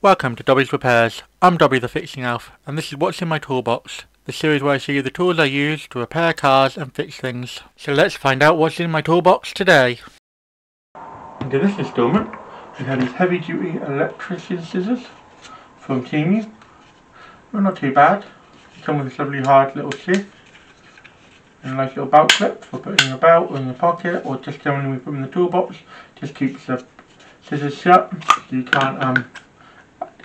Welcome to Dobby's Repairs. I'm Dobby the Fixing Elf, and this is what's in my toolbox, the series where I show you the tools I use to repair cars and fix things. So let's find out what's in my toolbox today. Into this installment, we have these heavy duty electrician scissors from Temu. They're not too bad. They come with this lovely hard little sheath and a nice little belt clip for putting in your belt or in your pocket, or just generally we put them in the toolbox. Just keeps the scissors shut so you can't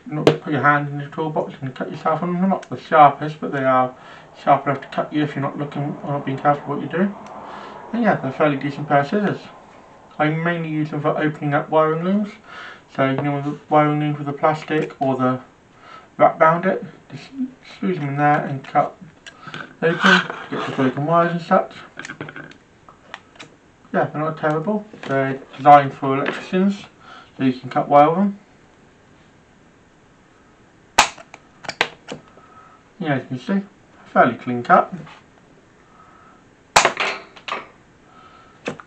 not put your hand in the toolbox and cut yourself on them. They're not the sharpest, but they are sharp enough to cut you if you're not looking or not being careful what you're doing. And yeah, they're a fairly decent pair of scissors. I mainly use them for opening up wiring looms. So you know, with the wiring looms with the plastic or the wrap round it, just screw them in there and cut open to get the broken wires and such. Yeah, they're not terrible. They're designed for electricians, so you can cut wire with them. Yeah, as you can see, fairly clean cut.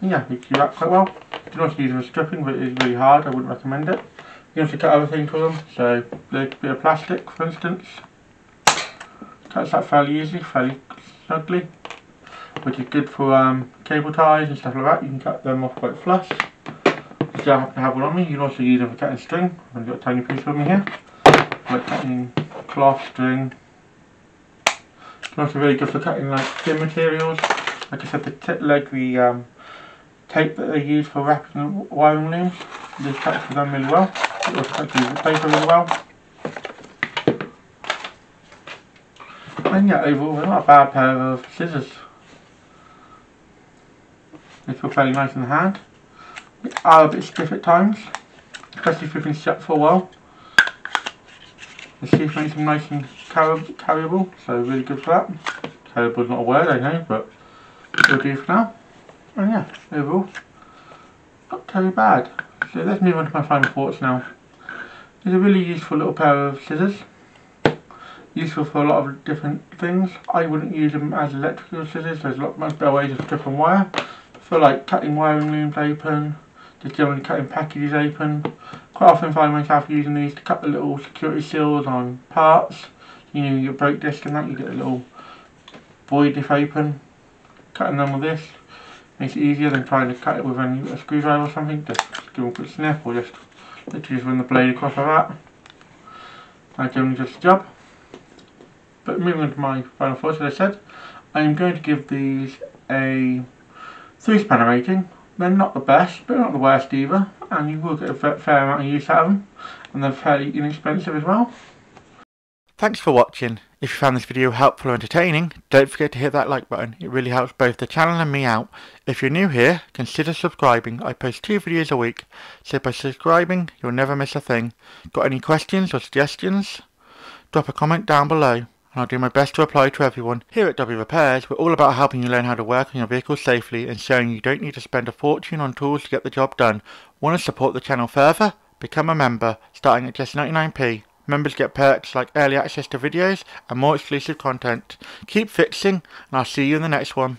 Yeah, they do that quite well. You can also use them for stripping, but it is really hard. I wouldn't recommend it. You can also cut other things with them, so a bit of plastic, for instance. Cuts that fairly easily, fairly snugly, which is good for cable ties and stuff like that. You can cut them off quite flush. So I happen to have one on me. You can also use them for cutting string. I've got a tiny piece with me here, like cutting cloth, string. Also really good for cutting like thin materials. Like I said, the tape that they use for wrapping the wiring looms, this cuts for them really well. It also cuts the paper really well. And yeah, overall they're not a bad pair of scissors. They feel fairly nice in the hand. They are a bit stiff at times, especially if you've been shut for a while. The sheath makes them nice and carryable, so really good for that. Carryable is not a word, I know, but it'll do for now. And yeah, overall, not too bad. So let's move on to my final thoughts now. It's a really useful little pair of scissors. Useful for a lot of different things. I wouldn't use them as electrical scissors. There's much better ways of stripping wire. For like cutting wiring looms open, just generally cutting packages open. Quite often find myself using these to cut the little security seals on parts. You know, your brake disc and that, you get a little void if open. Cutting them with this makes it easier than trying to cut it with a screwdriver or something. Just give them a quick snip, or just literally just run the blade across like that. That generally does the job. But moving on to my final thoughts, as I said, I am going to give these a 3-spanner rating. They're not the best, but not the worst either, and you will get a fair amount of use out of them, and they're fairly inexpensive as well. Thanks for watching. If you found this video helpful or entertaining, don't forget to hit that like button. It really helps both the channel and me out. If you're new here, consider subscribing. I post 2 videos a week, so by subscribing, you'll never miss a thing. Got any questions or suggestions? Drop a comment down below. I'll do my best to reply to everyone. Here at Dobby Repairs, we're all about helping you learn how to work on your vehicle safely and showing you don't need to spend a fortune on tools to get the job done. Want to support the channel further? Become a member, starting at just 99p. Members get perks like early access to videos and more exclusive content. Keep fixing, and I'll see you in the next one.